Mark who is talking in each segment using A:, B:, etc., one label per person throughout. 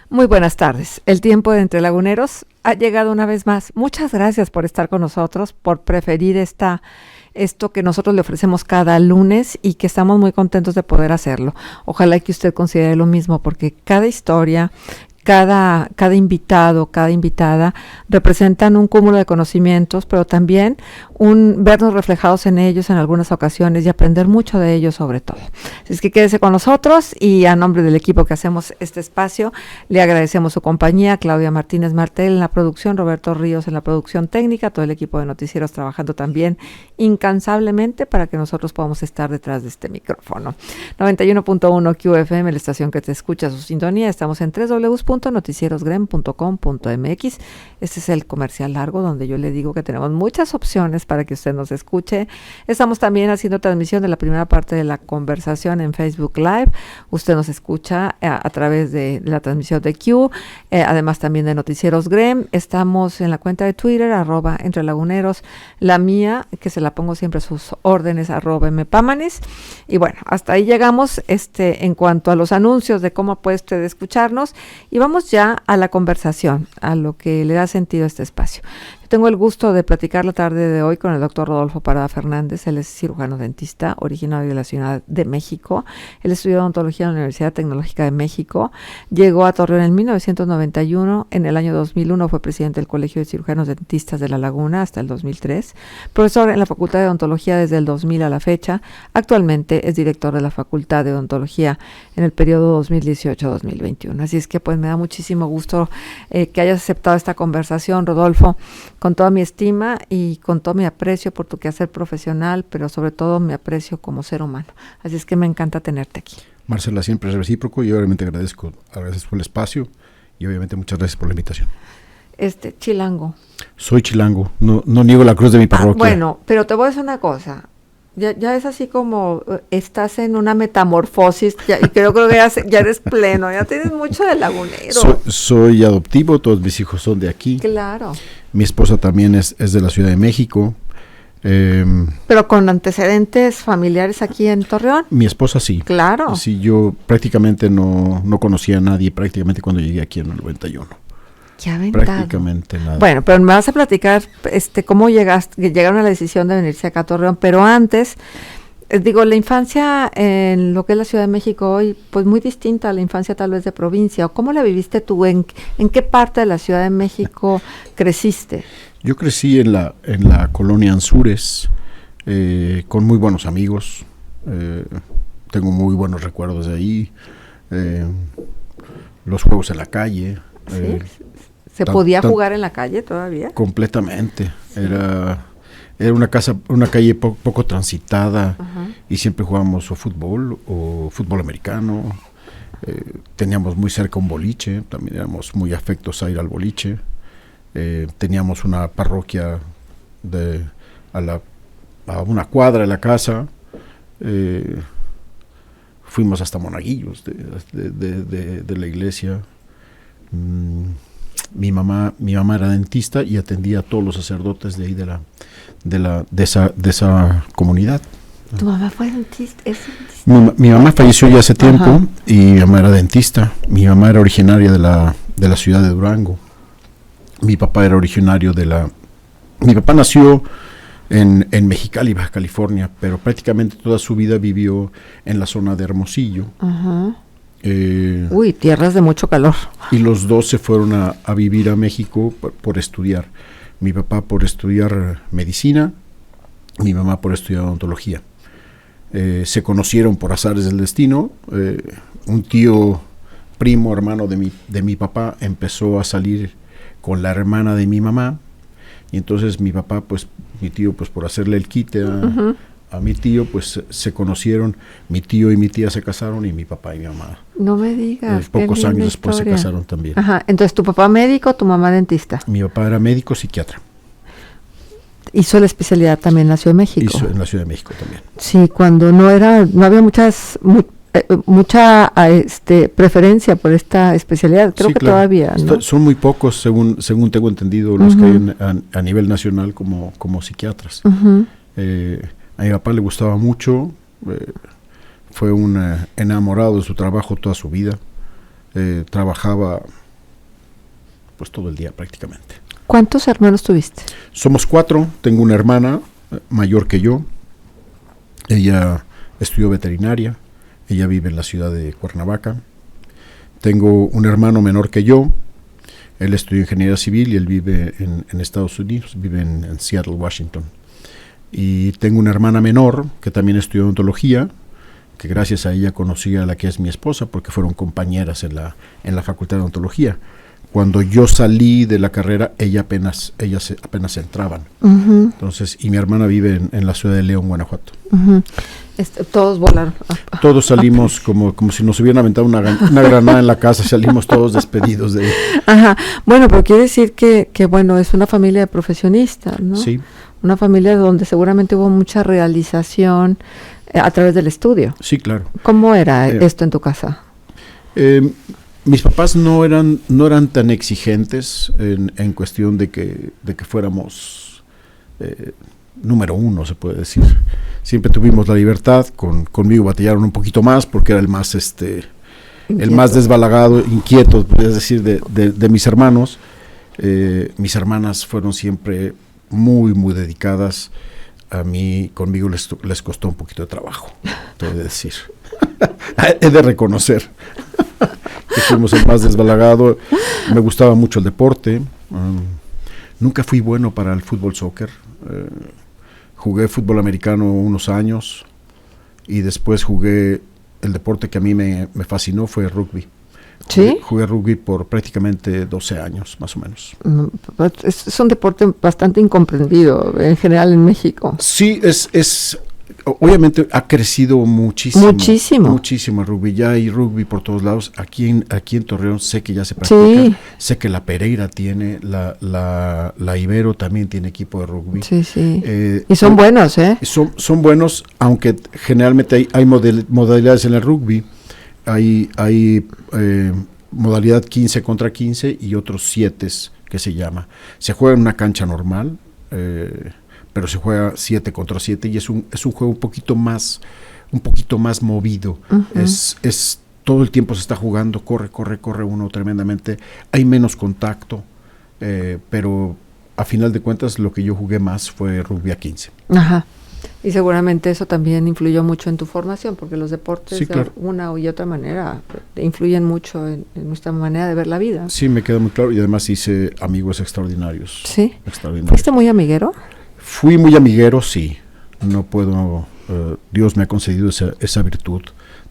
A: Muy buenas tardes. El tiempo de Entre Laguneros ha llegado una vez más. Muchas gracias por estar con nosotros, por preferir esto que nosotros le ofrecemos cada lunes y que estamos muy contentos de poder hacerlo. Ojalá que usted considere lo mismo, porque cada historia, cada invitado, cada invitada representan un cúmulo de conocimientos, pero también vernos reflejados en ellos en algunas ocasiones y aprender mucho de ellos sobre todo. Así es que quédese con nosotros y a nombre del equipo que hacemos este espacio, le agradecemos su compañía, Claudia Martínez Martel en la producción, Roberto Ríos en la producción técnica, todo el equipo de noticieros trabajando también incansablemente para que nosotros podamos estar detrás de este micrófono. 91.1 QFM, la estación que te escucha su sintonía. Estamos en www.noticierosgrem.com.mx. Este es el comercial largo donde yo le digo que tenemos muchas opciones para que usted nos escuche. Estamos también haciendo transmisión de la primera parte de la conversación en Facebook Live. Usted nos escucha a través de la transmisión de Q, además también de Noticieros Grem. Estamos en la cuenta de Twitter, @entrelaguneros, la mía, que se la pongo siempre a sus órdenes, @mpámanes. Y bueno, hasta ahí llegamos en cuanto a los anuncios de cómo puede usted escucharnos. Y vamos ya a la conversación, a lo que le da sentido a este espacio. Yo tengo el gusto de platicar la tarde de hoy con el doctor Rodolfo Parada Fernández. Él es cirujano dentista, originario de la Ciudad de México. Él estudió odontología en la Universidad Tecnológica de México. Llegó a Torreón en 1991. En el año 2001 fue presidente del Colegio de Cirujanos Dentistas de La Laguna hasta el 2003. Profesor en la Facultad de Odontología desde el 2000 a la fecha. Actualmente es director de la Facultad de Odontología en el periodo 2018-2021. Así es que pues me da muchísimo gusto que hayas aceptado esta conversación, Rodolfo, con toda mi estima y con todo mi aprecio por tu quehacer profesional, pero sobre todo mi aprecio como ser humano. Así es que me encanta tenerte aquí.
B: Marcela, siempre es recíproco y obviamente agradezco por el espacio y obviamente muchas gracias por la invitación.
A: Chilango.
B: Soy chilango, no niego la cruz de mi parroquia.
A: Bueno, pero te voy a decir una cosa. Ya es así como estás en una metamorfosis, y creo que ya eres pleno, ya tienes mucho de lagunero.
B: Soy adoptivo, todos mis hijos son de aquí.
A: Claro.
B: Mi esposa también es de la Ciudad de México.
A: Pero con antecedentes familiares aquí en Torreón.
B: Mi esposa sí.
A: Claro.
B: Sí, yo prácticamente no conocía a nadie prácticamente cuando llegué aquí en el 91.
A: Qué aventado.
B: Prácticamente nada.
A: Bueno, pero me vas a platicar cómo llegaron a la decisión de venirse acá a Torreón, pero antes, la infancia en lo que es la Ciudad de México hoy, pues muy distinta a la infancia tal vez de provincia. ¿O cómo la viviste tú? ¿En qué parte de la Ciudad de México creciste?
B: Yo crecí en la colonia Anzures, con muy buenos amigos. Tengo muy buenos recuerdos de ahí. Los juegos en la calle.
A: ¿Sí? ¿Se podía jugar en la calle todavía?
B: Completamente. Sí. Era una calle poco transitada. Uh-huh. Y siempre jugábamos o fútbol americano. Teníamos muy cerca un boliche, también éramos muy afectos a ir al boliche. Teníamos una parroquia a una cuadra de la casa. Fuimos hasta Monaguillos de la iglesia. Mi mamá era dentista y atendía a todos los sacerdotes de ahí de esa comunidad.
A: ¿Tu mamá fue dentista? ¿Es dentista?
B: Mi mamá falleció ya hace tiempo.
A: Ajá.
B: Y mi mamá era dentista. Mi mamá era originaria de la ciudad de Durango. Mi papá era originario mi papá nació en Mexicali, Baja California, pero prácticamente toda su vida vivió en la zona de Hermosillo.
A: Ajá. Tierras de mucho calor.
B: Y los dos se fueron a vivir a México por estudiar. Mi papá por estudiar medicina, mi mamá por estudiar odontología. Se conocieron por azares del destino. Un tío, primo, hermano de mi papá, empezó a salir con la hermana de mi mamá. Y entonces mi tío, por hacerle el quite a mi tío, pues se conocieron, mi tío y mi tía se casaron y mi papá y mi mamá.
A: No me digas.
B: Pocos años después se casaron también.
A: Ajá, entonces tu papá médico, tu mamá dentista.
B: Mi papá era médico psiquiatra.
A: Hizo la especialidad también en la Ciudad de México.
B: Hizo en la Ciudad de México también.
A: Sí, cuando no había mucha preferencia por esta especialidad, creo que claro. Todavía, ¿no?
B: Son muy pocos, según tengo entendido, los que hay a nivel nacional como psiquiatras. Uh-huh. A mi papá le gustaba mucho, fue un enamorado de su trabajo toda su vida. trabajaba pues todo el día prácticamente.
A: ¿Cuántos hermanos tuviste?
B: Somos 4, tengo una hermana mayor que yo, ella estudió veterinaria, ella vive en la ciudad de Cuernavaca. Tengo un hermano menor que yo, él estudió ingeniería civil y él vive en Estados Unidos, vive en Seattle, Washington. Y tengo una hermana menor que también estudió odontología, que gracias a ella conocí a la que es mi esposa, porque fueron compañeras en la facultad de odontología. Cuando yo salí de la carrera, ellas apenas entraban. Uh-huh. Entonces, y mi hermana vive en la ciudad de León, Guanajuato.
A: Uh-huh. Todos volaron.
B: Todos salimos como si nos hubieran aventado una granada en la casa, salimos todos despedidos de ahí.
A: Ajá. Bueno, pero quiere decir que bueno, es una familia de profesionistas, ¿no?
B: Sí.
A: Una familia donde seguramente hubo mucha realización a través del estudio.
B: Sí, claro.
A: ¿Cómo era esto en tu casa?
B: Mis papás no eran tan exigentes en cuestión de que fuéramos número uno, se puede decir. Siempre tuvimos la libertad, conmigo batallaron un poquito más porque era el más desbalagado, inquieto, es decir, de mis hermanos. Mis hermanas fueron siempre muy, muy dedicadas. A mí, conmigo les costó un poquito de trabajo, te he de decir. He de reconocer que fuimos el más desbalagado. Me gustaba mucho el deporte. Nunca fui bueno para el fútbol, soccer. Jugué fútbol americano unos años y después jugué el deporte que a mí me fascinó, fue rugby.
A: ¿Sí?
B: Jugué rugby por prácticamente 12 años, más o menos.
A: Es un deporte bastante incomprendido en general en México.
B: Sí, obviamente ha crecido muchísimo. Muchísimo el rugby. Ya hay rugby por todos lados. Aquí en Torreón sé que ya se practica. Sí. Sé que la Pereira tiene, la Ibero también tiene equipo de rugby.
A: Sí, sí. Y son buenos, ¿eh?
B: Son buenos, aunque generalmente hay modalidades en el rugby. Hay modalidad 15 contra 15 y otros 7 que se llama. Se juega en una cancha normal, pero se juega 7 contra 7 y es un juego un poquito más movido. Uh-huh. Es todo el tiempo se está jugando, corre uno tremendamente. Hay menos contacto, pero a final de cuentas lo que yo jugué más fue rugby a 15.
A: Ajá. Y seguramente eso también influyó mucho en tu formación, porque los deportes,
B: sí, claro,
A: de una u otra manera influyen mucho en nuestra manera de ver la vida.
B: Sí, me queda muy claro, y además hice amigos extraordinarios.
A: ¿Sí? ¿Fuiste muy amiguero?
B: Fui muy amiguero, sí. No puedo, Dios me ha concedido esa virtud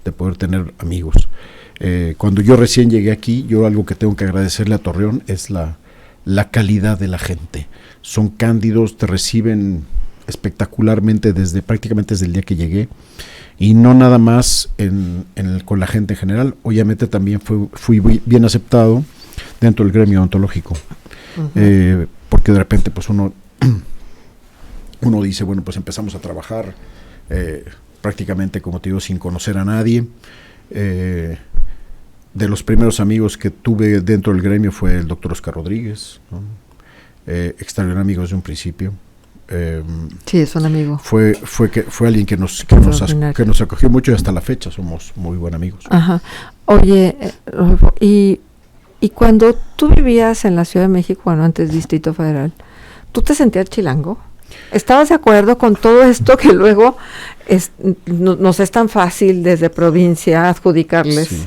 B: de poder tener amigos. Cuando yo recién llegué aquí, algo que tengo que agradecerle a Torreón es la calidad de la gente. Son cándidos, te reciben espectacularmente prácticamente desde el día que llegué, y no nada más con la gente en general. Obviamente también fui bien aceptado dentro del gremio odontológico. Uh-huh. Porque de repente pues uno dice, bueno, pues empezamos a trabajar prácticamente, como te digo, sin conocer a nadie. De los primeros amigos que tuve dentro del gremio fue el doctor Oscar Rodríguez, ¿no? Extraordinario amigo desde un principio.
A: Sí, es un amigo.
B: Fue alguien que nos acogió mucho, y hasta la fecha somos muy buenos amigos.
A: Ajá. Oye, y cuando tú vivías en la Ciudad de México, bueno, antes Distrito Federal, ¿tú te sentías chilango? ¿Estabas de acuerdo con todo esto que luego nos es tan fácil desde provincia adjudicarles?
B: Sí.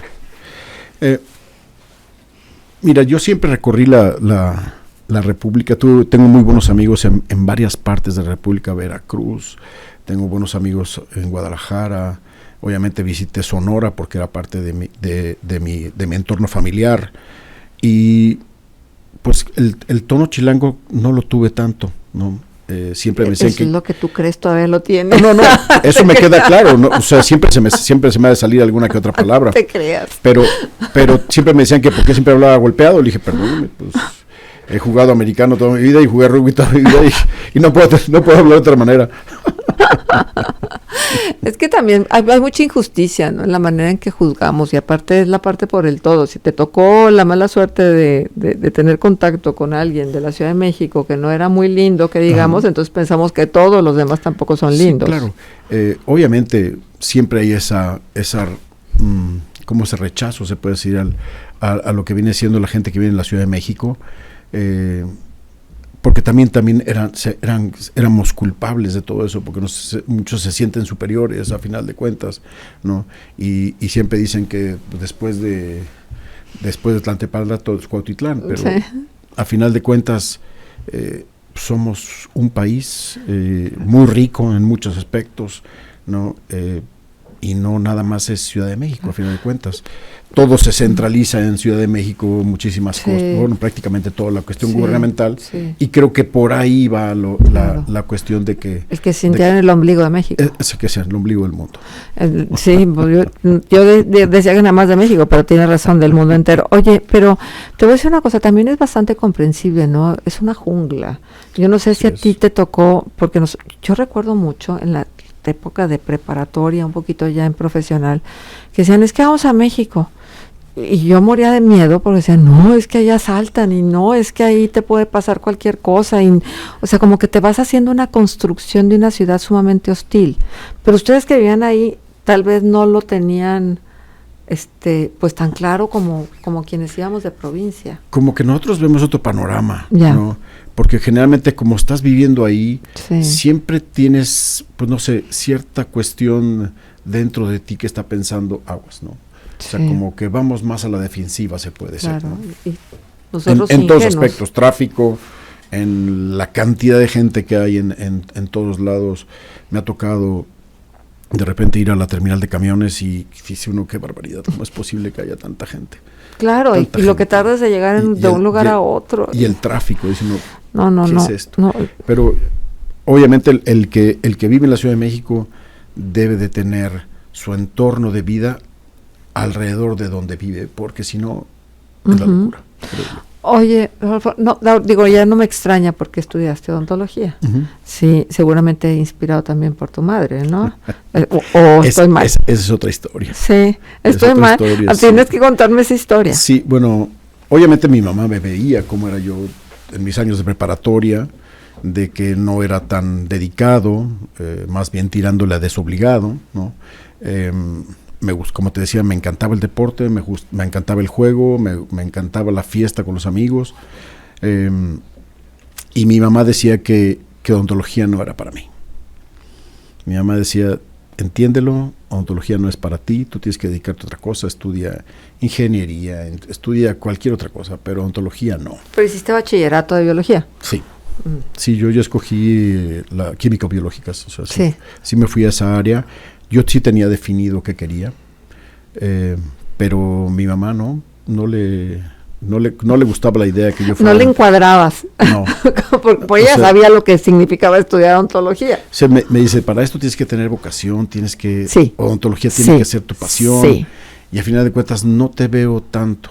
B: Mira, yo siempre recorrí la República. Tengo muy buenos amigos en varias partes de la República, Veracruz, tengo buenos amigos en Guadalajara, obviamente visité Sonora porque era parte de mi entorno familiar, y pues el tono chilango no lo tuve tanto, ¿no? Siempre me decían
A: que es lo que tú crees, todavía lo tienes.
B: No, eso me queda claro, ¿no? O sea, siempre se me ha de salir alguna que otra palabra.
A: No te creas.
B: Pero siempre me decían que por qué siempre hablaba golpeado. Le dije, perdóname, pues he jugado americano toda mi vida y jugué rugby toda mi vida y no puedo hablar de otra manera.
A: Es que también hay mucha injusticia, ¿no?, en la manera en que juzgamos, y aparte es la parte por el todo. Si te tocó la mala suerte de tener contacto con alguien de la Ciudad de México que no era muy lindo, que digamos, uh-huh, entonces pensamos que todos los demás tampoco son lindos.
B: Sí, claro. Obviamente siempre hay esa como ese rechazo, se puede decir, a lo que viene siendo la gente que vive en la Ciudad de México, porque también éramos culpables de todo eso, porque muchos se sienten superiores a final de cuentas, ¿no? Y siempre dicen que después de Tlalnepantla todo es Cuautitlán, pero sí, a final de cuentas somos un país muy rico en muchos aspectos, ¿no? Y no nada más es Ciudad de México, a final de cuentas. Todo se centraliza en Ciudad de México, muchísimas cosas, bueno, prácticamente toda la cuestión gubernamental, y creo que por ahí va la cuestión de que...
A: El que sintieran el ombligo de México.
B: Es que sea el ombligo del mundo.
A: Sí, yo decía que nada más de México, pero tiene razón, del mundo entero. Oye, pero te voy a decir una cosa, también es bastante comprensible, ¿no? Es una jungla. Yo no sé si a ti te tocó, porque yo recuerdo mucho en la época de preparatoria, un poquito ya en profesional, que decían, es que vamos a México. Y yo moría de miedo porque decían, no, es que allá asaltan, y no, es que ahí te puede pasar cualquier cosa. O sea, como que te vas haciendo una construcción de una ciudad sumamente hostil. Pero ustedes que vivían ahí, tal vez no lo tenían pues tan claro como quienes íbamos de provincia.
B: Como que nosotros vemos otro panorama, ¿no? Porque generalmente como estás viviendo ahí, siempre tienes, pues no sé, cierta cuestión dentro de ti que está pensando aguas, ¿no? O sea, como que vamos más a la defensiva, se puede ser, ¿no? En todos aspectos, tráfico, en la cantidad de gente que hay en todos lados. Me ha tocado de repente ir a la terminal de camiones y dice uno, qué barbaridad, ¿cómo es posible que haya tanta gente?
A: Claro, y lo que tardas de llegar de un lugar a otro.
B: Y el tráfico, dice uno,
A: ¿qué
B: es esto? No. Pero obviamente el que vive en la Ciudad de México debe de tener su entorno de vida alrededor de donde vive, porque si no, es la locura.
A: Oye, Rodolfo, ya no me extraña porque estudiaste odontología. Sí, seguramente inspirado también por tu madre, ¿no? o estoy mal.
B: Esa es otra historia.
A: Sí, estoy mal. Tienes que contarme esa historia.
B: Sí, bueno, obviamente mi mamá me veía cómo era yo en mis años de preparatoria, de que no era tan dedicado, más bien tirándole a desobligado, ¿no? Como te decía, me encantaba el deporte, me encantaba el juego, me encantaba la fiesta con los amigos, y mi mamá decía que odontología no era para mí. Mi mamá decía, entiéndelo, odontología no es para ti, tú tienes que dedicarte a otra cosa, estudia ingeniería, estudia cualquier otra cosa, pero odontología no.
A: ¿Pero hiciste bachillerato de biología?
B: Sí. Sí, yo escogí la químico-biológicas, o sea, sí me fui a esa área. Yo sí tenía definido qué quería, pero mi mamá no le gustaba la idea que yo fuera.
A: No le encuadrabas.
B: No.
A: Porque ella sabía lo que significaba estudiar odontología.
B: O sea, me dice, para esto tienes que tener vocación, odontología tiene que ser tu pasión. Sí. Y al final de cuentas no te veo tanto.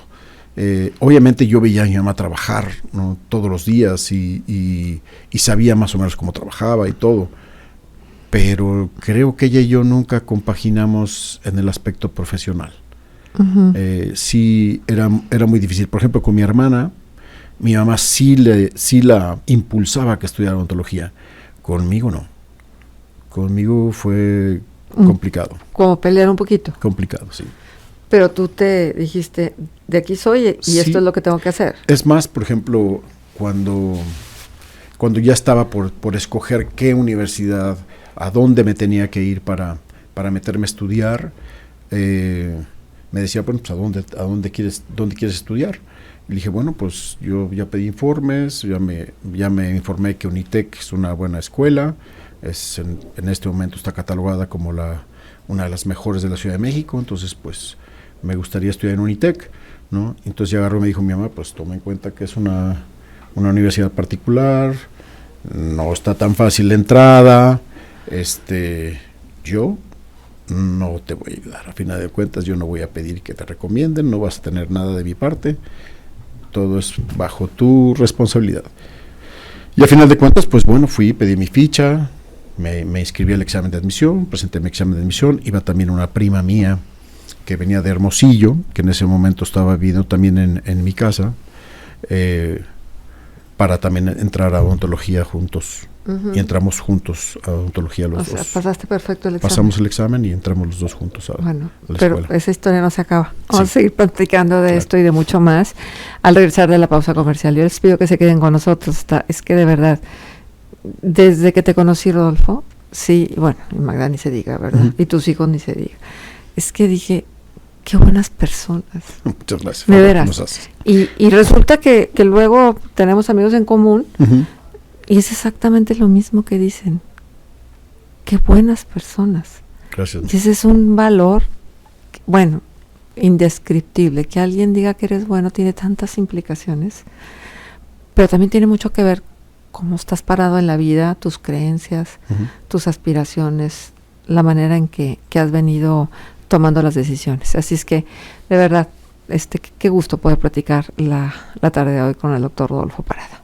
B: Obviamente yo veía a mi mamá trabajar, ¿no? Todos los días y sabía más o menos cómo trabajaba y todo. Pero creo que ella y yo nunca compaginamos en el aspecto profesional. Sí, era muy difícil. Por ejemplo, con mi hermana, mi mamá sí la impulsaba a que estudiara odontología. Conmigo no. Conmigo fue complicado.
A: Como pelear un poquito.
B: Complicado, sí.
A: Pero tú te dijiste, de aquí soy y esto es lo que tengo que hacer.
B: Es más, por ejemplo, cuando ya estaba por escoger qué universidad, a dónde me tenía que ir para meterme a estudiar, me decía, bueno, pues ¿a dónde quieres estudiar? Y le dije, bueno, pues yo ya pedí informes, ya me informé que Unitec es una buena escuela, en este momento está catalogada como una de las mejores de la Ciudad de México, entonces pues me gustaría estudiar en Unitec, ¿no? Entonces ya agarró y me dijo mi mamá, pues toma en cuenta que es una universidad particular, no está tan fácil la entrada, yo no te voy a ayudar, a final de cuentas yo no voy a pedir que te recomienden, no vas a tener nada de mi parte, todo es bajo tu responsabilidad. Y a final de cuentas, pues bueno, pedí mi ficha, me inscribí al examen de admisión, presenté mi examen de admisión, iba también una prima mía que venía de Hermosillo, que en ese momento estaba viviendo también en mi casa, para también entrar a odontología juntos. Y entramos juntos a odontología los dos.
A: Pasaste perfecto el examen.
B: Pasamos el examen y entramos los dos juntos a la
A: pero
B: escuela.
A: Esa historia no se acaba. Vamos a seguir platicando de esto y de mucho más al regresar de la pausa comercial. Yo les pido que se queden con nosotros. Es que de verdad, desde que te conocí, Rodolfo, sí, bueno, y Magda ni se diga, ¿verdad? Y tus hijos ni se diga. Es que dije, qué buenas personas.
B: Muchas gracias.
A: De veras. Y resulta que luego tenemos amigos en común. Y es exactamente lo mismo que dicen. Qué buenas personas.
B: Gracias.
A: Y ese es un valor, bueno, indescriptible. Que alguien diga que eres bueno tiene tantas implicaciones, pero también tiene mucho que ver cómo estás parado en la vida, tus creencias, tus aspiraciones, la manera en que has venido tomando las decisiones. Así es que, de verdad, qué gusto poder platicar la tarde de hoy con el doctor Rodolfo Parada.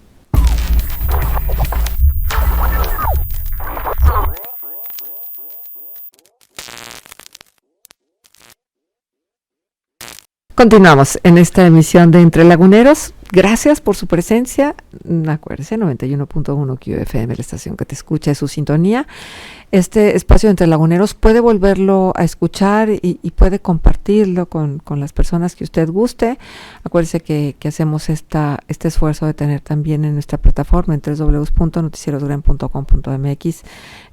A: Continuamos en esta emisión de Entre Laguneros. Gracias por su presencia. Acuérdense, 91.1 QFM, la estación que te escucha, es su sintonía. Este espacio de Entre Laguneros puede volverlo a escuchar y puede compartirlo con las personas que usted guste. Acuérdese que hacemos este esfuerzo de tener también en nuestra plataforma en www.noticierosduren.com.mx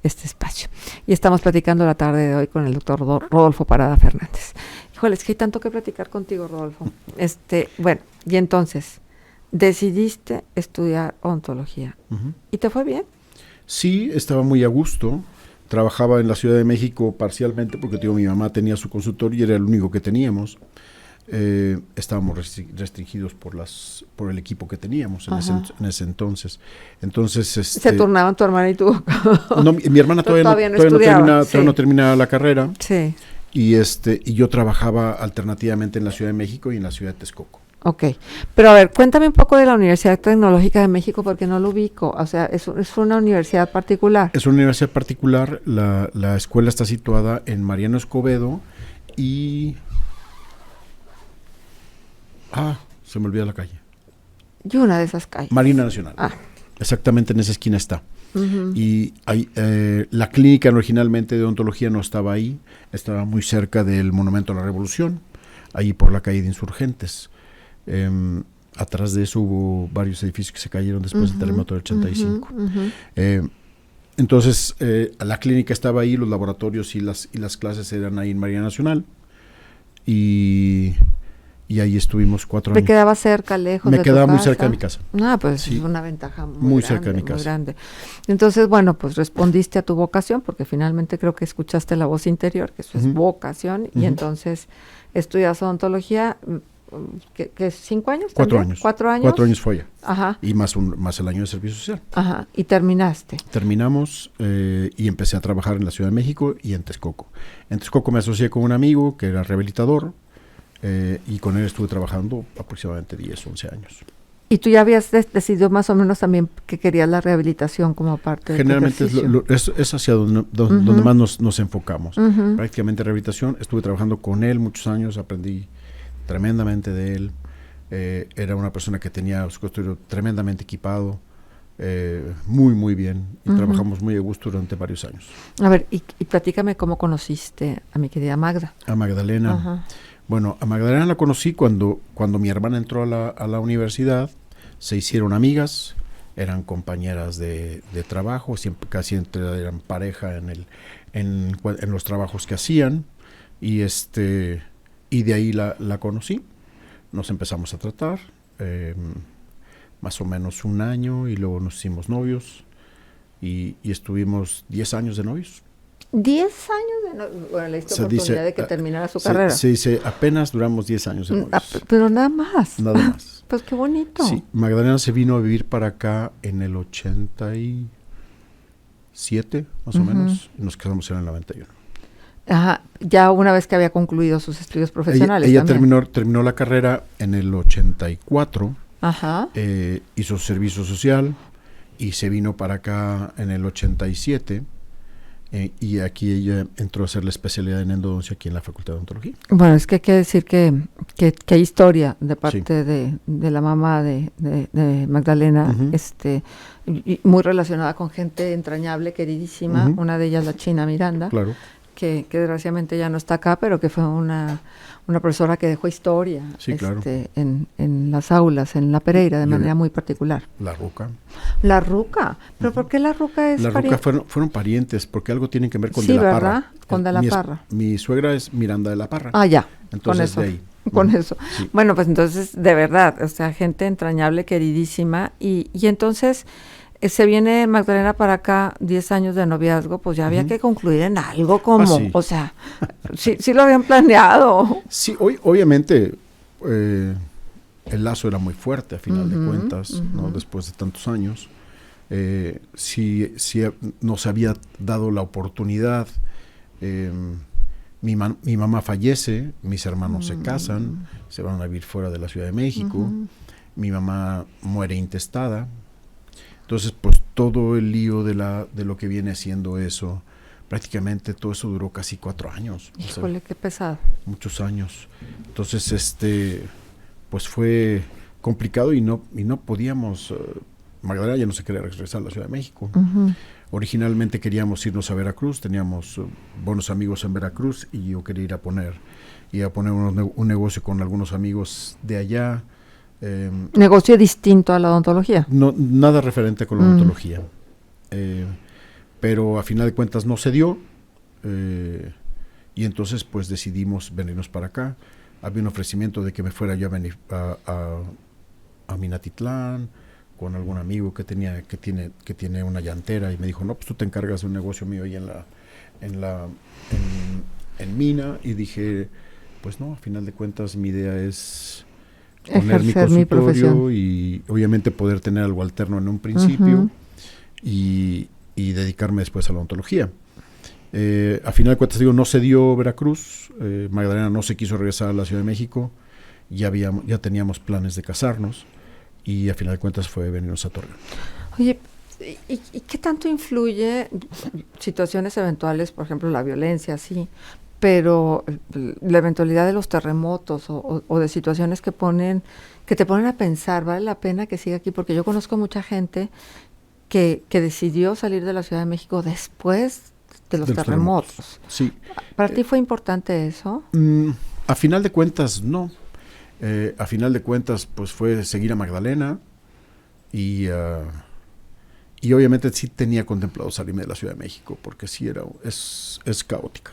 A: este espacio. Y estamos platicando la tarde de hoy con el doctor Rodolfo Parada Fernández. Híjole, es que hay tanto que platicar contigo, Rodolfo. Bueno, y entonces, decidiste estudiar odontología. ¿Y te fue bien?
B: Sí, estaba muy a gusto. Trabajaba en la Ciudad de México parcialmente porque mi mamá tenía su consultorio y era el único que teníamos. Estábamos restringidos por el equipo que teníamos en ese entonces. Entonces,
A: ¿se turnaban tu hermana y tú?
B: No, mi hermana todavía no terminaba la carrera.
A: Sí.
B: Y yo trabajaba alternativamente en la Ciudad de México y en la Ciudad de Texcoco.
A: Ok, pero a ver, cuéntame un poco de la Universidad Tecnológica de México porque no lo ubico, o sea, es una universidad particular.
B: Es una universidad particular, la escuela está situada en Mariano Escobedo y... se me olvidó la calle.
A: Y una de esas calles.
B: Marina Nacional. Exactamente en esa esquina está. Y la clínica originalmente de odontología no estaba ahí, estaba muy cerca del Monumento a la Revolución, ahí por la calle de Insurgentes. Atrás de eso hubo varios edificios que se cayeron después del terremoto del 85. Entonces, la clínica estaba ahí, los laboratorios y las clases eran ahí en Marina Nacional. Y ahí estuvimos 4 años.
A: ¿Te quedaba cerca, lejos?
B: Me quedaba muy cerca de mi casa.
A: Pues sí, es una ventaja muy grande,
B: cerca de mi casa.
A: Muy grande. Entonces, bueno, pues respondiste a tu vocación, porque finalmente creo que escuchaste la voz interior, que eso es vocación, y entonces estudias odontología, ¿qué es 5 años?
B: 4 años.
A: 4 años.
B: 4 años fue ya.
A: Ajá.
B: Y más el año de servicio social.
A: Ajá. Y terminaste.
B: Terminamos y empecé a trabajar en la Ciudad de México y en Texcoco. En Texcoco me asocié con un amigo que era rehabilitador. Y con él estuve trabajando aproximadamente 10, 11 años.
A: ¿Y tú ya habías decidido más o menos también que querías la rehabilitación como parte de tu ejercicio?
B: Generalmente es hacia donde más nos enfocamos. Prácticamente rehabilitación. Estuve trabajando con él muchos años, aprendí tremendamente de él. Era una persona que tenía su consultorio tremendamente equipado, muy, muy bien. Y trabajamos muy a gusto durante varios años.
A: A ver, y platícame cómo conociste a mi querida Magda.
B: A Magdalena. Ajá. Bueno, a Magdalena la conocí cuando mi hermana entró a la universidad, se hicieron amigas, eran compañeras de trabajo, casi eran pareja en los trabajos que hacían, y de ahí la conocí, nos empezamos a tratar, más o menos 1 año, y luego nos hicimos novios, y estuvimos 10 años de novios.
A: 10 años le diste oportunidad de que terminara su carrera.
B: Se dice, apenas duramos 10 años de novios.
A: Pero nada más.
B: Nada más.
A: Pues qué bonito.
B: Sí, Magdalena se vino a vivir para acá en el 87, más o menos, y nos casamos en el 91.
A: Ajá, ya una vez que había concluido sus estudios profesionales.
B: Ella terminó la carrera en el 84,
A: ajá.
B: Hizo servicio social y se vino para acá en el 87. y aquí ella entró a hacer la especialidad en endodoncia aquí en la Facultad de Odontología.
A: Bueno, es que hay que decir que hay historia de parte de la mamá de Magdalena, y muy relacionada con gente entrañable, queridísima, una de ellas la China Miranda,
B: claro,
A: que desgraciadamente ya no está acá, pero que fue una profesora que dejó historia
B: claro,
A: en las aulas, en La Pereira, de manera muy particular.
B: La Ruca.
A: La Ruca, pero ¿por qué la Ruca es
B: La Ruca fueron parientes, porque algo tienen que ver con
A: sí,
B: De la
A: ¿verdad?
B: Parra.
A: Con De la Parra.
B: Mi suegra es Miranda de la Parra.
A: Ah, ya.
B: Entonces,
A: con eso,
B: de ahí.
A: Con eso. Sí. Bueno, pues entonces, de verdad, o sea, gente entrañable, queridísima, y entonces se viene Magdalena para acá, 10 años de noviazgo, pues ya había que concluir en algo como, o sea, sí lo habían planeado.
B: Sí, obviamente el lazo era muy fuerte a final de cuentas, ¿no? Después de tantos años. Sí nos había dado la oportunidad. Mi mamá fallece, mis hermanos se casan, se van a vivir fuera de la Ciudad de México, mi mamá muere intestada. Entonces, pues todo el lío de lo que viene siendo eso, prácticamente todo eso duró casi 4 años.
A: Híjole, o sea, qué pesado.
B: Muchos años. Entonces, pues fue complicado y no podíamos. Magdalena ya no se quería regresar a la Ciudad de México. Originalmente queríamos irnos a Veracruz, teníamos buenos amigos en Veracruz y yo quería ir a poner un negocio con algunos amigos de allá.
A: ¿Negocio distinto a la odontología?
B: No, nada referente con la odontología. Pero a final de cuentas no se dio. Y entonces pues decidimos venirnos para acá. Había un ofrecimiento de que me fuera yo a venir a Minatitlán con algún amigo que tiene una llantera y me dijo, no, pues tú te encargas de un negocio mío ahí en Mina. Y dije, pues no, a final de cuentas mi idea es poner mi consultorio y obviamente poder tener algo alterno en un principio y dedicarme después a la odontología. A final de cuentas, digo, no se dio Veracruz, Magdalena no se quiso regresar a la Ciudad de México, ya teníamos planes de casarnos y a final de cuentas fue venirnos a Torreón.
A: Oye, ¿y qué tanto influye situaciones eventuales, por ejemplo, la violencia, sí, pero la eventualidad de los terremotos o de situaciones que te ponen a pensar, ¿vale la pena que siga aquí? Porque yo conozco mucha gente que decidió salir de la Ciudad de México después de los terremotos.
B: Sí.
A: ¿Para ti fue importante eso?
B: A final de cuentas, no. A final de cuentas, pues fue seguir a Magdalena y obviamente sí tenía contemplado salirme de la Ciudad de México porque sí es caótica.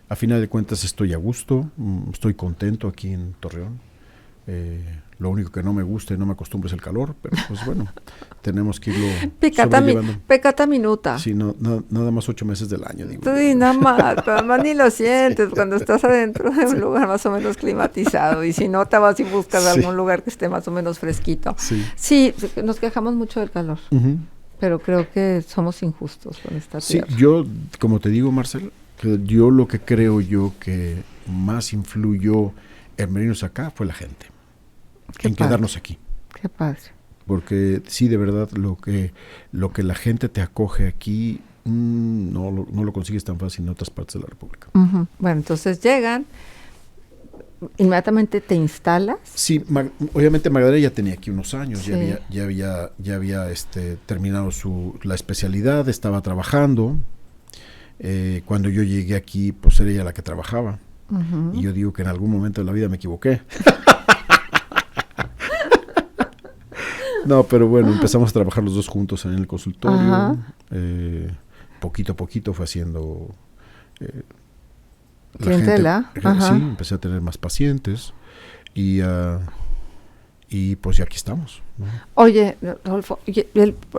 B: A final de cuentas estoy a gusto, estoy contento aquí en Torreón. Lo único que no me gusta y no me acostumbro es el calor, pero pues bueno, tenemos que irlo sobrellevando.
A: Pecata minuta.
B: Sí, nada más 8 meses del año. Digo.
A: Sí, nada más ni lo sientes cuando estás adentro de un lugar más o menos climatizado y si no te vas y buscas algún lugar que esté más o menos fresquito. Sí, nos quejamos mucho del calor, pero creo que somos injustos con esta tierra.
B: Sí, yo, como te digo, Marcel, yo lo que creo que más influyó en venirnos acá fue la gente. Quedarnos aquí.
A: Qué padre.
B: Porque sí, de verdad, lo que la gente te acoge aquí, no lo consigues tan fácil en otras partes de la República.
A: Bueno, entonces llegan, inmediatamente te instalas.
B: Sí, obviamente Magdalena ya tenía aquí unos años, sí. ya había terminado la especialidad, estaba trabajando. Cuando yo llegué aquí, pues era ella la que trabajaba. Y yo digo que en algún momento de la vida me equivoqué. No, pero bueno, empezamos a trabajar los dos juntos en el consultorio. Poquito a poquito fue haciendo
A: clientela.
B: Sí, empecé a tener más pacientes y pues ya aquí estamos, ¿no?
A: Oye, Rodolfo,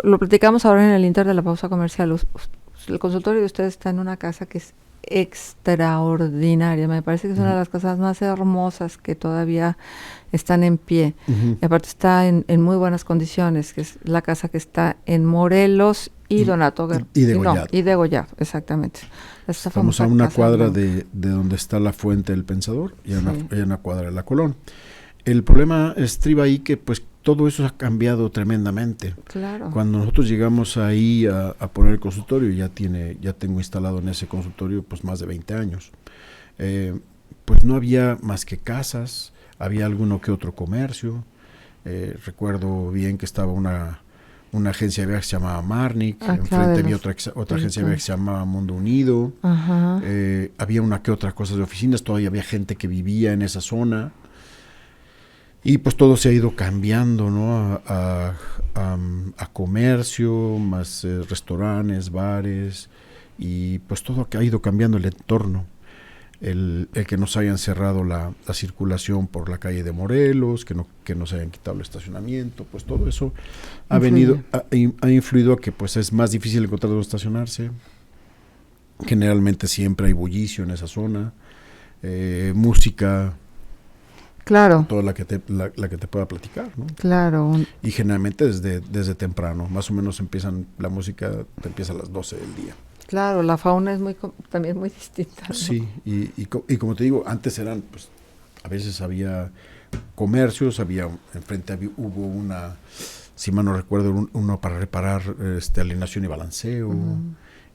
A: lo platicamos ahora en el inter de la pausa comercial. El consultorio de ustedes está en una casa que es extraordinaria, me parece que es una de las casas más hermosas que todavía están en pie, y aparte está en muy buenas condiciones, que es la casa que está en Morelos y Donato Guerrero. Y Degollado, exactamente.
B: Estamos a una cuadra de donde está la Fuente del Pensador y a una cuadra de la Colón. El problema estriba ahí que pues todo eso ha cambiado tremendamente.
A: Claro.
B: Cuando nosotros llegamos ahí a poner el consultorio, ya tengo instalado en ese consultorio pues más de 20 años. Pues no había más que casas, había alguno que otro comercio. Recuerdo bien que estaba una agencia de viajes que se llamaba Marnik, enfrente había otra agencia de viajes que se llamaba Mundo Unido. Había una que otra cosa de oficinas, todavía había gente que vivía en esa zona. Y pues todo se ha ido cambiando, ¿no? A comercio, más restaurantes, bares, y pues todo ha ido cambiando el entorno. El que nos hayan cerrado la circulación por la calle de Morelos, que nos hayan quitado el estacionamiento, pues todo eso ha influido a que pues es más difícil encontrar dónde estacionarse. Generalmente siempre hay bullicio en esa zona, música.
A: Claro.
B: Toda la que te pueda platicar, ¿no?
A: Claro.
B: Y generalmente desde temprano, más o menos la música te empieza a las 12 del día.
A: Claro, la fauna es también muy distinta, ¿no?
B: Sí, y como te digo, antes eran, pues, a veces había comercios, hubo una, si mal no recuerdo, uno para reparar alineación y balanceo.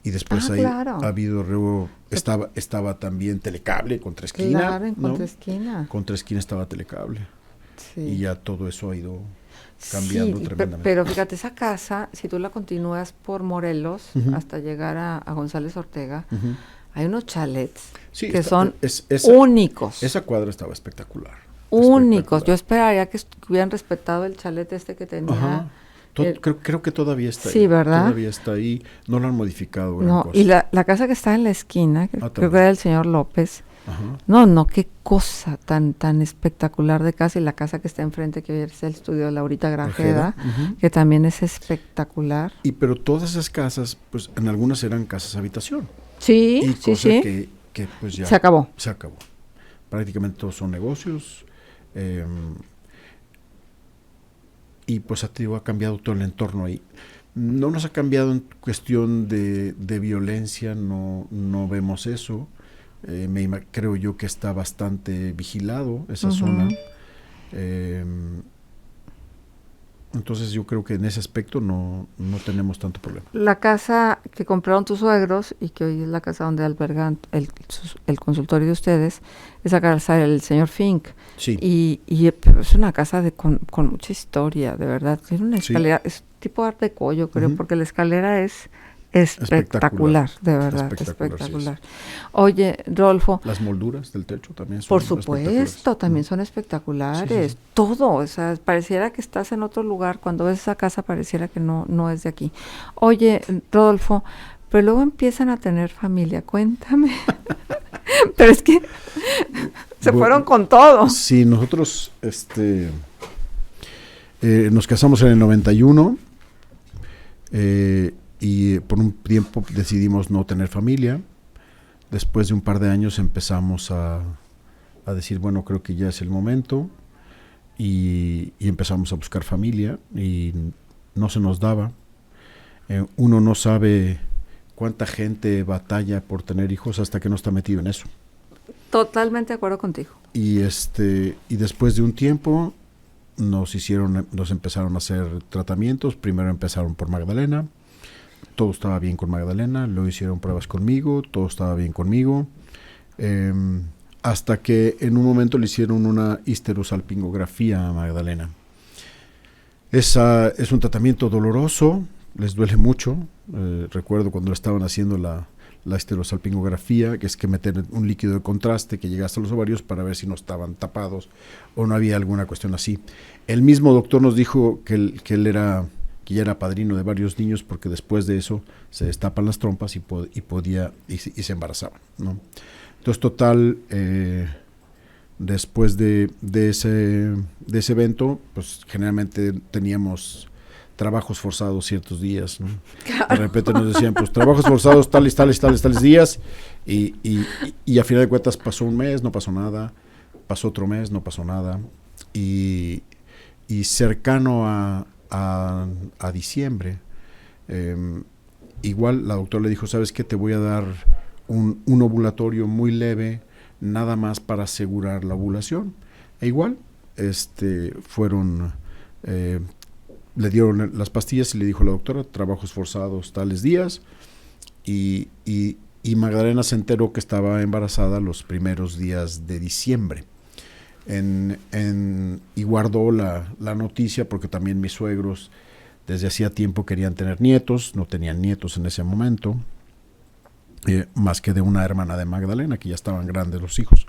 B: Y después
A: claro.
B: ha habido estaba también Telecable, Contraesquina.
A: Claro, en
B: ¿no?
A: Contraesquina.
B: Contraesquina estaba Telecable.
A: Sí.
B: Y ya todo eso ha ido cambiando tremendamente.
A: Pero fíjate, esa casa, si tú la continúas por Morelos hasta llegar a González Ortega, hay unos chalets que son únicos.
B: Esa cuadra estaba espectacular.
A: Únicos. Yo esperaría que hubieran respetado el chalet que tenía.
B: Ajá. Creo que todavía está ahí.
A: Sí, ¿verdad?
B: Todavía está ahí. No lo han modificado.
A: No, y la casa que está en la esquina, creo que era del señor López.
B: Ajá.
A: No, qué cosa tan espectacular de casa. Y la casa que está enfrente, que es el estudio de Laurita Grajeda, que también es espectacular.
B: Pero todas esas casas, pues en algunas eran casas habitación.
A: Sí, sí.
B: Que pues ya
A: se acabó.
B: Prácticamente todos son negocios. Y pues ha cambiado todo el entorno ahí. No nos ha cambiado en cuestión de violencia, no vemos eso. Creo yo que está bastante vigilado esa zona. Entonces yo creo que en ese aspecto no tenemos tanto problema.
A: La casa que compraron tus suegros y que hoy es la casa donde albergan el consultorio de ustedes, esa casa del señor Fink.
B: Sí.
A: Y es una casa con mucha historia, de verdad. Tiene una escalera, es tipo art deco, yo creo, porque la escalera es espectacular, de verdad, espectacular. Sí. Oye, Rodolfo.
B: Las molduras del techo también son
A: por supuesto, también son espectaculares. Sí. Todo, o sea, pareciera que estás en otro lugar. Cuando ves esa casa pareciera que no es de aquí. Oye, Rodolfo, pero luego empiezan a tener familia, cuéntame. Pero es que se fueron con todo.
B: Sí, nosotros nos casamos en el 91. Y por un tiempo decidimos no tener familia. Después de un par de años empezamos a decir, bueno, creo que ya es el momento. Y empezamos a buscar familia y no se nos daba. Uno no sabe cuánta gente batalla por tener hijos hasta que no está metido en eso.
A: Totalmente de acuerdo contigo.
B: Y después de un tiempo nos empezaron a hacer tratamientos. Primero empezaron por Magdalena. Todo estaba bien con Magdalena, luego hicieron pruebas conmigo, todo estaba bien conmigo, hasta que en un momento le hicieron una histerosalpingografía a Magdalena. Es un tratamiento doloroso, les duele mucho. Recuerdo cuando le estaban haciendo la histerosalpingografía, que es que meter un líquido de contraste que llega hasta los ovarios para ver si no estaban tapados o no había alguna cuestión así. El mismo doctor nos dijo que él ya era padrino de varios niños porque después de eso se destapan las trompas y se embarazaban, ¿no? Entonces, total, después de ese evento, pues generalmente teníamos trabajos forzados ciertos días, ¿no? Claro. De repente nos decían, pues trabajos forzados tales días, y a final de cuentas pasó un mes, no pasó nada, pasó otro mes, no pasó nada, y cercano a diciembre, igual la doctora le dijo, ¿sabes qué? Te voy a dar un ovulatorio muy leve, nada más para asegurar la ovulación. E igual, fueron Le dieron las pastillas y le dijo la doctora, trabajos forzados tales días, y Magdalena se enteró que estaba embarazada los primeros días de diciembre. Y guardó la noticia porque también mis suegros desde hacía tiempo querían tener nietos, no tenían nietos en ese momento, más que de una hermana de Magdalena, que ya estaban grandes los hijos.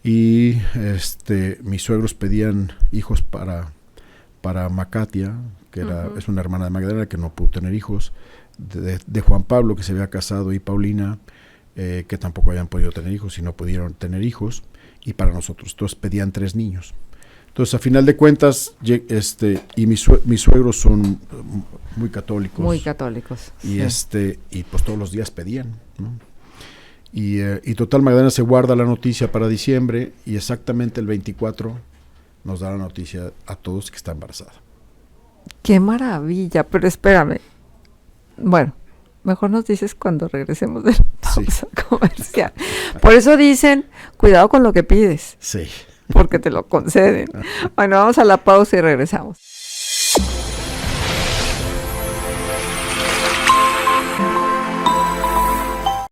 B: Y mis suegros pedían hijos para Macatia, que es una hermana de Magdalena que no pudo tener hijos, de Juan Pablo, que se había casado, y Paulina, que tampoco habían podido tener hijos y no pudieron tener hijos, y para nosotros. Entonces pedían 3 niños. Entonces, a final de cuentas, y mis suegros son muy católicos.
A: Muy católicos.
B: Y, y pues todos los días pedían, ¿no? Y total, Magdalena se guarda la noticia para diciembre, y exactamente el 24 nos da la noticia a todos que está embarazada.
A: ¡Qué maravilla! Pero espérame. Bueno, mejor nos dices cuando regresemos de la pausa comercial. Por eso dicen, cuidado con lo que pides.
B: Sí.
A: Porque te lo conceden. Bueno, vamos a la pausa y regresamos.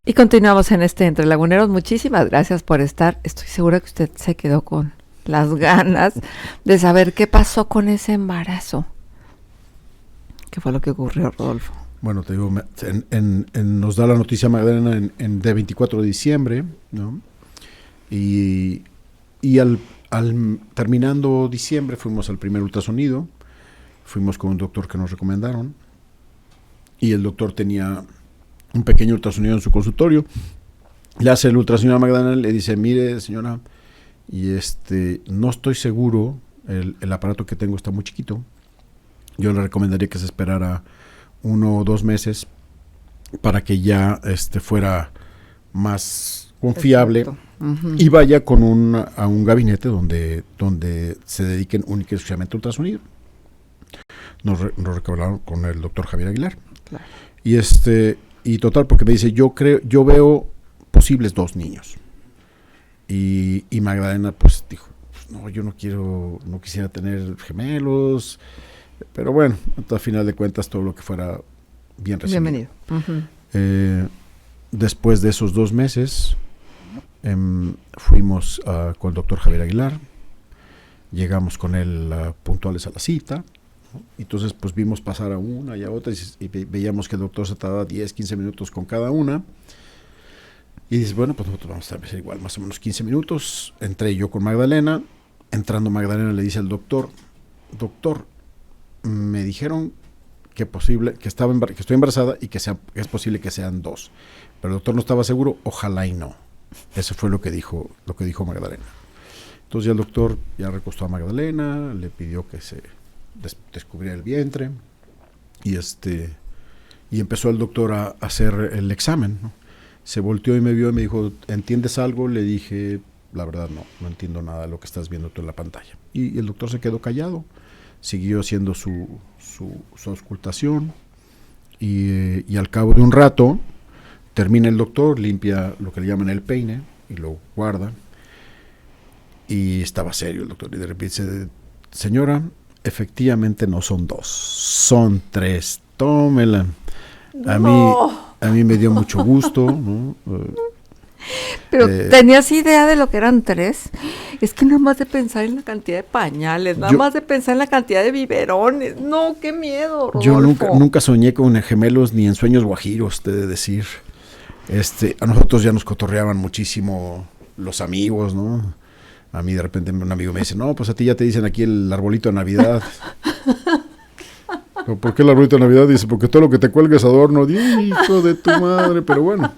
A: Y continuamos en Entre Laguneros. Muchísimas gracias por estar. Estoy segura que usted se quedó con las ganas de saber qué pasó con ese embarazo. ¿Qué fue lo que ocurrió, Rodolfo?
B: Bueno, te digo, nos da la noticia Magdalena de 24 de diciembre, ¿no? Y al terminando diciembre fuimos al primer ultrasonido, fuimos con un doctor que nos recomendaron, y el doctor tenía un pequeño ultrasonido en su consultorio. Le hace el ultrasonido a Magdalena, le dice, mire señora, y no estoy seguro, el aparato que tengo está muy chiquito, yo le recomendaría que se esperara 1 o 2 meses para que ya fuera más confiable. Uh-huh. Y vaya a un gabinete donde se dediquen única y exclusivamente a ultrasonido. Nos recomendaron con el doctor Javier Aguilar. Claro. Y total, porque me dice, yo veo posibles 2 niños. Y Magdalena pues dijo, no, yo no quisiera tener gemelos, pero bueno, al final de cuentas todo lo que fuera bien recibido.
A: Bienvenido. Uh-huh.
B: Después de esos 2 meses fuimos con el doctor Javier Aguilar, llegamos con él puntuales a la cita, ¿no? Entonces pues vimos pasar a una y a otra, y veíamos que el doctor se tardaba 10, 15 minutos con cada una, y dice, bueno, pues nosotros vamos a estar igual, más o menos 15 minutos. Entré yo con Magdalena. Entrando Magdalena le dice al doctor, me dijeron que estoy embarazada y que es posible que sean 2, pero el doctor no estaba seguro, ojalá y no. Eso fue lo que dijo Magdalena. Entonces ya el doctor ya recostó a Magdalena, le pidió que se descubriera el vientre, y empezó el doctor a hacer el examen, ¿no? Se volteó y me vio y me dijo, ¿entiendes algo? Le dije, la verdad no entiendo nada de lo que estás viendo tú en la pantalla. Y el doctor se quedó callado, siguió haciendo su auscultación, y al cabo de un rato termina el doctor, limpia lo que le llaman el peine y lo guarda, y estaba serio el doctor, y de repente dice, señora, efectivamente no son 2, son 3, tómela. A mí me dio mucho gusto, ¿no?
A: Pero ¿tenías idea de lo que eran 3? Es que nada más de pensar en la cantidad de pañales, nada más de pensar en la cantidad de biberones. No, qué miedo, Rodolfo.
B: Yo nunca soñé con gemelos ni en sueños guajiros, te he de decir. A nosotros ya nos cotorreaban muchísimo los amigos, ¿no? A mí de repente un amigo me dice, no, pues a ti ya te dicen aquí el arbolito de Navidad. ¿Por qué el arbolito de Navidad? Dice, porque todo lo que te cuelga es adorno. Hijo de tu madre, pero bueno.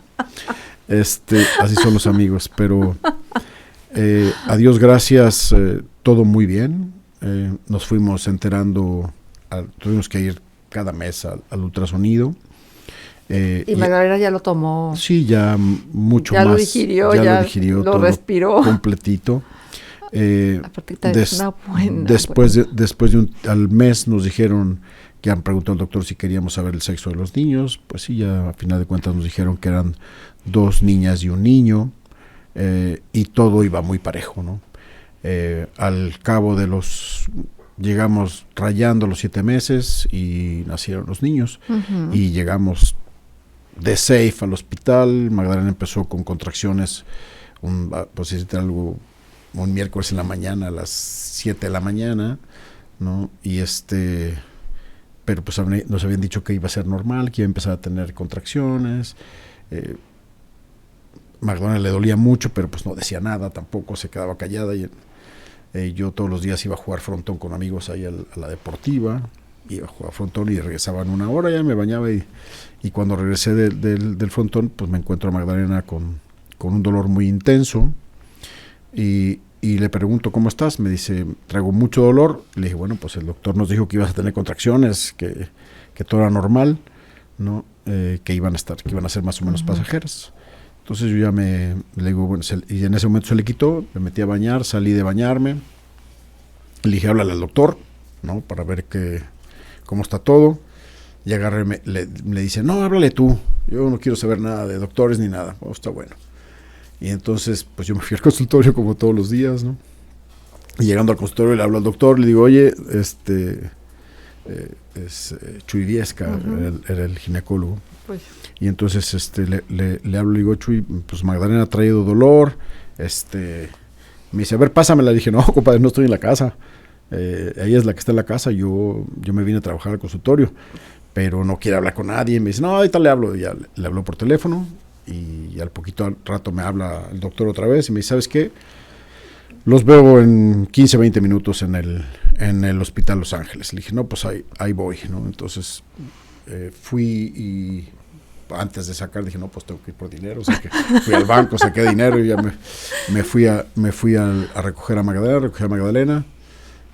B: Así son los amigos, pero a Dios gracias, todo muy bien. Nos fuimos enterando, tuvimos que ir cada mes al ultrasonido.
A: Y Magdalena ya lo tomó.
B: Sí, ya mucho
A: ya
B: más.
A: Ya lo digirió, lo respiró.
B: Completito.
A: Después
B: al mes nos dijeron, que han preguntado al doctor si queríamos saber el sexo de los niños. Pues sí, ya a final de cuentas nos dijeron que eran 2 niñas y un niño, y todo iba muy parejo, ¿no? Al cabo de los llegamos rayando los 7 meses y nacieron los niños. Y llegamos de safe al hospital. Magdalena empezó con contracciones, pues algo, un miércoles en la mañana a las 7 de la mañana, ¿no? Y pero pues nos habían dicho que iba a ser normal, que iba a empezar a tener contracciones. Magdalena le dolía mucho, pero pues no decía nada tampoco, se quedaba callada. Y yo todos los días iba a jugar frontón con amigos ahí a la deportiva, iba a jugar frontón y regresaba en 1 hora, ya me bañaba y cuando regresé del frontón, pues me encuentro a Magdalena con un dolor muy intenso y le pregunto, ¿cómo estás? Me dice, traigo mucho dolor. Le dije, bueno, pues el doctor nos dijo que ibas a tener contracciones, que todo era normal, ¿no? Que iban a ser más o menos pasajeras. Entonces yo ya le digo, bueno, y en ese momento se le quitó, me metí a bañar, salí de bañarme, le dije, háblale al doctor, ¿no? Para ver cómo está todo. Y agarré, le dice, no, háblale tú, yo no quiero saber nada de doctores ni nada. Oh, está bueno. Y entonces, pues yo me fui al consultorio como todos los días, ¿no? Y llegando al consultorio le hablo al doctor, le digo, oye, es Chuy Viesca, era el ginecólogo. Pues. Y entonces le hablo, le digo, Chuy, pues Magdalena ha traído dolor. Me dice, a ver, pásamela. Le dije, no, compadre, no estoy en la casa. Ella es la que está en la casa, yo me vine a trabajar al consultorio, pero no quiere hablar con nadie. Me dice, no, ahorita le hablo. Y ya le habló por teléfono y al rato me habla el doctor otra vez y me dice, ¿sabes qué? Los veo en 15, 20 minutos en el hospital Los Ángeles. Le dije, no, pues ahí voy, ¿no? Entonces fui y antes de sacar dije, no, pues tengo que ir por dinero. O sea que fui al banco, saqué dinero y ya me fui a recoger a Magdalena.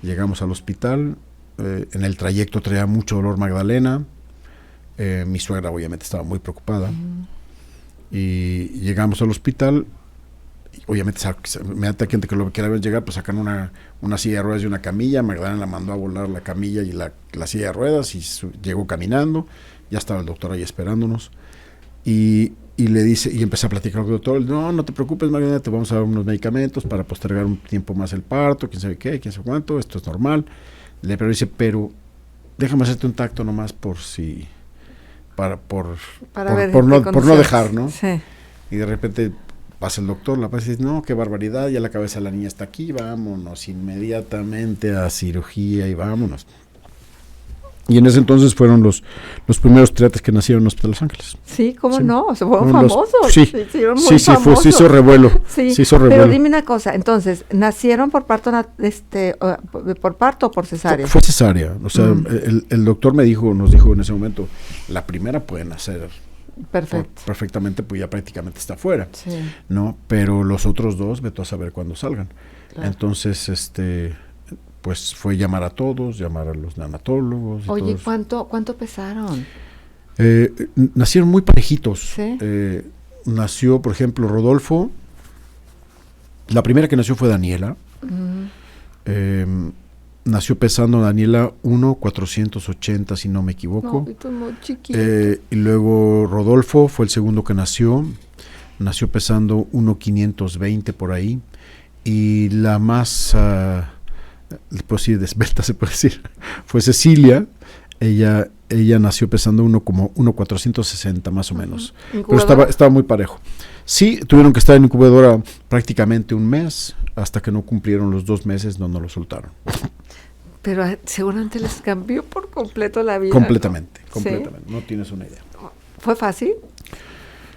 B: Llegamos al hospital. En el trayecto traía mucho dolor Magdalena. Mi suegra obviamente estaba muy preocupada. Y llegamos al hospital. Obviamente, inmediatamente que lo querían llegar, pues sacan una silla de ruedas y una camilla. Magdalena la mandó a volar la camilla y la silla de ruedas y llegó caminando. Ya estaba el doctor ahí esperándonos. Y le dice, y empecé a platicar con el doctor. No te preocupes, Magdalena, te vamos a dar unos medicamentos para postergar un tiempo más el parto, quién sabe qué, quién sabe cuánto, esto es normal. Pero dice, pero déjame hacerte un tacto nomás por no dejar, ¿no? Sí. Y de repente pasa el doctor, la pasa y dice, no, qué barbaridad, ya la cabeza de la niña está aquí, vámonos inmediatamente a cirugía y vámonos. Y en ese entonces fueron los primeros teatros que nacieron en el Hospital Los Ángeles.
A: Sí, ¿cómo sí. No? Se fueron famosos.
B: Se hizo revuelo.
A: Sí, pero dime una cosa, entonces, ¿nacieron por parto o por cesárea?
B: Fue cesárea, o sea, el doctor nos dijo en ese momento, la primera puede nacer perfectamente, pues ya prácticamente está afuera, sí. ¿No? Pero los otros dos, vete a saber cuándo salgan. Claro. Entonces, pues fue llamar a todos, llamar a los neonatólogos.
A: Oye, ¿cuánto pesaron?
B: Nacieron muy parejitos.
A: ¿Sí?
B: Nació, por ejemplo, Rodolfo. La primera que nació fue Daniela. Nació pesando Daniela 1,480, si no me equivoco.
A: No, muy chiquito.
B: Y luego Rodolfo fue el segundo que nació. Nació pesando 1,520 por ahí. Y la más... pues sí, desvelta se puede decir, fue Cecilia. Ella nació pesando 1,460 más o menos. Pero estaba muy parejo. Sí, tuvieron que estar en incubadora prácticamente un mes, hasta que no cumplieron los 2 meses, no lo soltaron.
A: Pero seguramente les cambió por completo la vida.
B: Completamente,
A: ¿Sí?
B: No tienes una idea.
A: ¿Fue fácil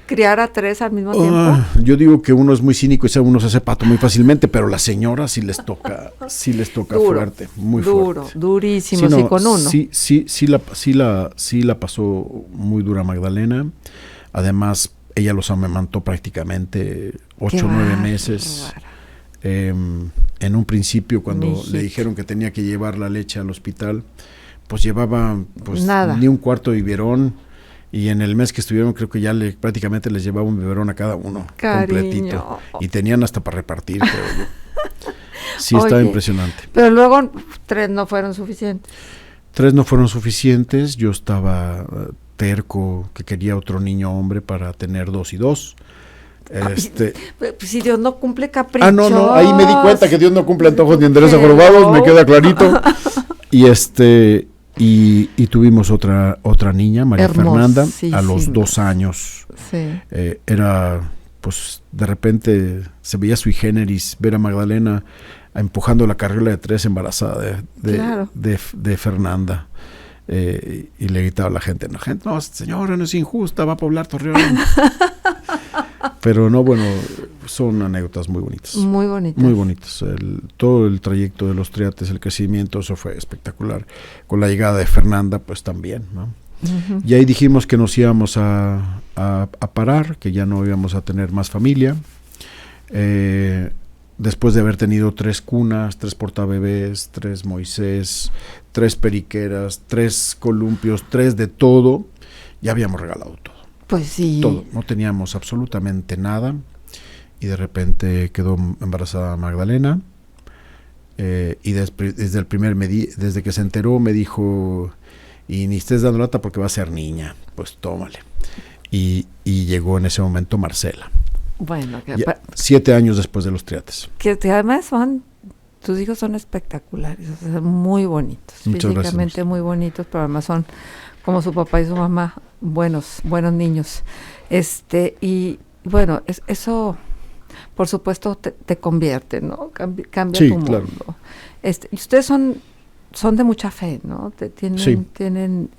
A: criar a 3 al mismo tiempo?
B: Yo digo que uno es muy cínico y uno se hace pato muy fácilmente, pero las señoras sí les toca duro, fuerte, muy fuerte.
A: Durísimo, sí, con uno.
B: Sí la pasó muy dura Magdalena. Además, ella los amamantó prácticamente 8 o 9 meses. En un principio, cuando le dijeron que tenía que llevar la leche al hospital, pues llevaba ni un cuarto de biberón. Y en el mes que estuvieron, creo que ya prácticamente les llevaba un biberón a cada uno. Cariño. Completito. Y tenían hasta para repartir, creo yo. Sí, estaba impresionante.
A: Pero luego 3 no fueron suficientes.
B: 3 no fueron suficientes. Yo estaba terco, que quería otro niño hombre para tener 2 y 2.
A: Pues, si Dios no cumple caprichos.
B: No, ahí me di cuenta que Dios no cumple antojos ni endereza jorobados, me queda clarito. Y tuvimos otra niña, María Fernanda, a los 2 años.
A: Sí.
B: Era, pues, de repente se veía sui generis ver a Magdalena empujando la carriola de 3 embarazada de Fernanda. Y le gritaba a la gente, no, señora, no es injusta, va a poblar Torreón. Pero no, bueno, son anécdotas muy bonitas.
A: Muy bonitas.
B: Muy bonitas. Todo el trayecto de los triates, el crecimiento, eso fue espectacular. Con la llegada de Fernanda, pues también, ¿no? Uh-huh. Y ahí dijimos que nos íbamos a parar, que ya no íbamos a tener más familia. Después de haber tenido 3 cunas, 3 portabebés, 3 Moisés, 3 periqueras, 3 columpios, 3 de todo, ya habíamos regalado todo.
A: Pues sí.
B: Todo, no teníamos absolutamente nada. Y de repente quedó embarazada Magdalena. Y desde que se enteró me dijo, y ni estés dando lata porque va a ser niña, pues tómale. Y llegó en ese momento Marcela.
A: Bueno,
B: 7 años después de los triates.
A: Que además tus hijos son espectaculares, o sea, son muy bonitos.
B: Muchas
A: físicamente
B: gracias.
A: Muy bonitos, pero además son como su papá y su mamá, buenos niños. Y bueno, eso por supuesto te convierte, ¿no? Cambia
B: sí,
A: tu mundo.
B: Claro.
A: Y ustedes son de mucha fe, ¿no? Tienen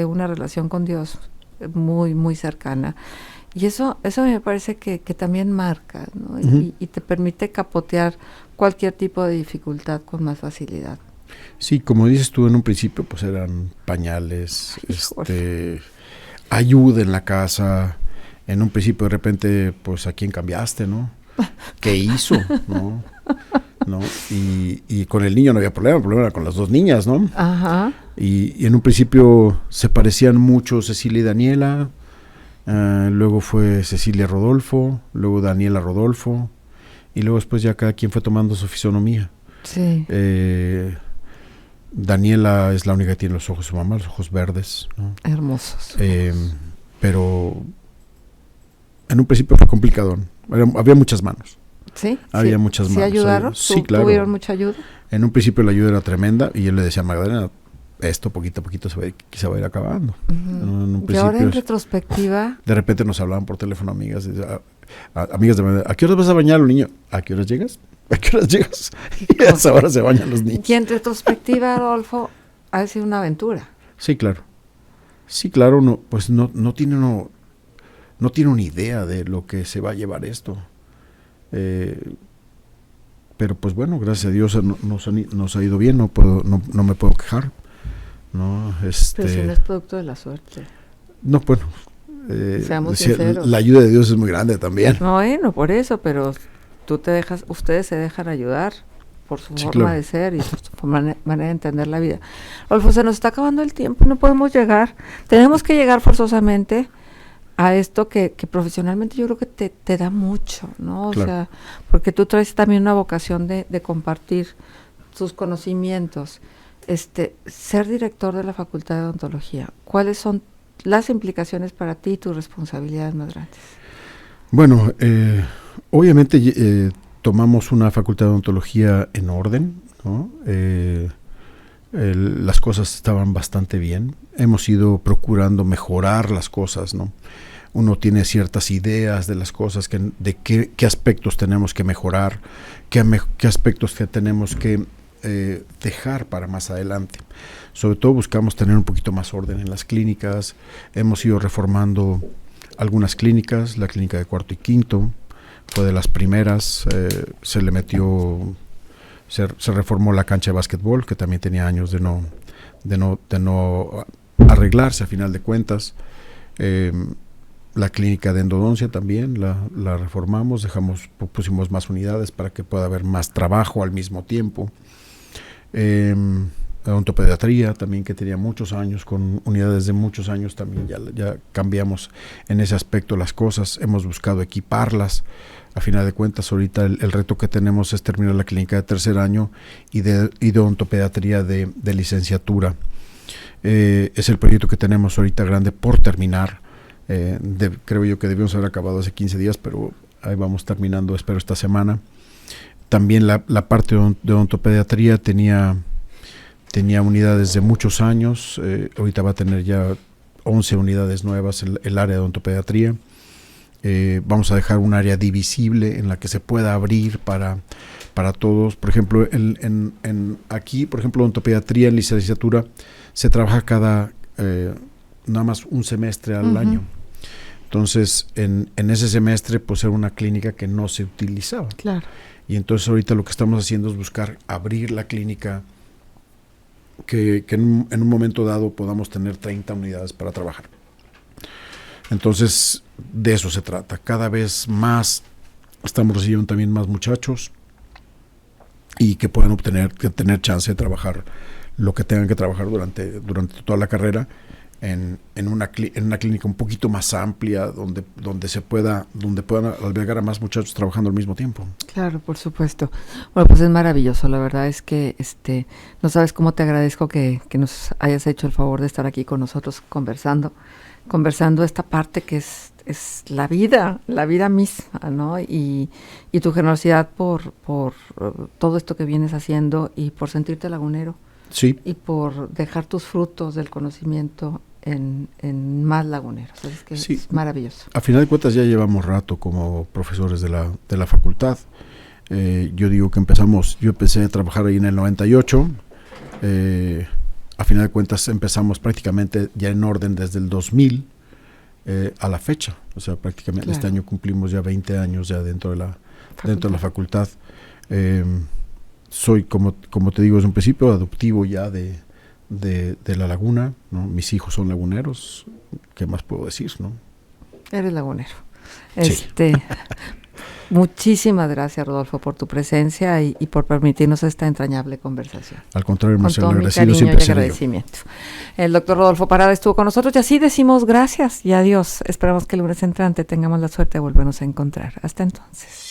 A: una relación con Dios muy, muy cercana. Y eso me parece que también marca, ¿no?
B: Uh-huh.
A: Y te permite capotear cualquier tipo de dificultad con más facilidad.
B: Sí, como dices tú en un principio, pues eran pañales, ayuda en la casa. En un principio de repente, pues ¿a quién cambiaste, no? ¿Qué hizo? ¿No? Y con el niño no había problema, el problema era con las 2 niñas, ¿no?
A: Ajá.
B: Y en un principio se parecían mucho Cecilia y Daniela. Luego fue Cecilia Rodolfo, luego Daniela Rodolfo, y luego después ya cada quien fue tomando su fisonomía.
A: Sí.
B: Daniela es la única que tiene los ojos de su mamá, los ojos verdes, ¿no?
A: Hermosos.
B: Pero en un principio fue complicado. Había muchas manos.
A: ¿Sí?
B: Había muchas manos.
A: ¿Sí ayudaron?
B: Sí, claro.
A: ¿Tuvieron mucha ayuda?
B: En un principio la ayuda era tremenda y yo le decía a Magdalena, esto poquito a poquito se va a ir acabando.
A: Uh-huh. Y ahora en retrospectiva...
B: De repente nos hablaban por teléfono amigas de Magdalena, ¿a qué horas vas a bañar a los niños? ¿A qué horas llegas? ¿A qué horas llegas? Y a esa hora se bañan los niños.
A: Y en retrospectiva, Adolfo, ha sido una aventura.
B: Sí, claro. Sí, claro, no tiene una idea de lo que se va a llevar esto. Pero pues bueno, gracias a Dios nos ha ido bien, no me puedo quejar. No,
A: pero si no es producto de la suerte.
B: No, bueno.
A: Seamos sinceros.
B: La ayuda de Dios es muy grande también.
A: No, bueno, por eso, pero ustedes se dejan ayudar por su forma de ser y su manera de entender la vida. Adolfo, se nos está acabando el tiempo, no podemos llegar. Tenemos que llegar forzosamente a esto que profesionalmente yo creo que te da mucho, ¿no? O sea, porque tú traes también una vocación de compartir tus conocimientos. Ser director de la Facultad de Odontología, ¿cuáles son las implicaciones para ti y tus responsabilidades más grandes?
B: Bueno, obviamente tomamos una Facultad de Odontología en orden, ¿no? Las cosas estaban bastante bien. Hemos ido procurando mejorar las cosas, ¿no? Uno tiene ciertas ideas de las cosas, de qué aspectos tenemos que mejorar, qué aspectos que tenemos que dejar para más adelante. Sobre todo buscamos tener un poquito más orden en las clínicas. Hemos ido reformando algunas clínicas. La clínica de cuarto y quinto fue de las primeras. Se le metió, se reformó la cancha de básquetbol, que también tenía años de no arreglarse a final de cuentas. La clínica de endodoncia también la reformamos, pusimos más unidades para que pueda haber más trabajo al mismo tiempo. La odontopediatría también, que tenía muchos años, con unidades de muchos años, también ya cambiamos en ese aspecto las cosas. Hemos buscado equiparlas. A final de cuentas, ahorita el reto que tenemos es terminar la clínica de 3er año y de odontopediatría de licenciatura. Es el proyecto que tenemos ahorita grande por terminar. Creo yo que debíamos haber acabado hace 15 días, pero ahí vamos terminando, espero esta semana. También la parte de odontopediatría tenía unidades de muchos años, ahorita va a tener ya 11 unidades nuevas el área de odontopediatría. Vamos a dejar un área divisible en la que se pueda abrir para todos. Por ejemplo, aquí, por ejemplo, odontopediatría en licenciatura se trabaja nada más un semestre al año. Entonces, en ese semestre, pues era una clínica que no se utilizaba.
A: Claro.
B: Y entonces ahorita lo que estamos haciendo es buscar abrir la clínica, que en un momento dado podamos tener 30 unidades para trabajar. Entonces, de eso se trata. Cada vez más estamos recibiendo también más muchachos y que puedan tener chance de trabajar lo que tengan que trabajar durante toda la carrera en una clínica un poquito más amplia, donde puedan albergar a más muchachos trabajando al mismo tiempo.
A: Claro, por supuesto. Bueno, pues es maravilloso. La verdad es que no sabes cómo te agradezco que nos hayas hecho el favor de estar aquí con nosotros conversando esta parte que es la vida misma, ¿no? Y tu generosidad por todo esto que vienes haciendo y por sentirte lagunero.
B: Sí.
A: Y por dejar tus frutos del conocimiento en más laguneros. Es que
B: sí.
A: Es maravilloso.
B: A final de cuentas ya llevamos rato como profesores de la facultad. Yo digo que yo empecé a trabajar ahí en el 98. A final de cuentas empezamos prácticamente ya en orden desde el 2000 a la fecha. O sea, prácticamente claro. Este año cumplimos ya 20 años ya dentro de la facultad. Soy, como te digo desde un principio, adoptivo ya de La Laguna, ¿no? Mis hijos son laguneros. ¿Qué más puedo decir, no?
A: Eres lagunero.
B: Sí.
A: Muchísimas gracias, Rodolfo, por tu presencia y por permitirnos esta entrañable conversación.
B: Al contrario, Marcelo,
A: agradecido siempre seré agradecimiento. El doctor Rodolfo Parada estuvo con nosotros y así decimos gracias y adiós. Esperamos que el lunes entrante tengamos la suerte de volvernos a encontrar. Hasta entonces.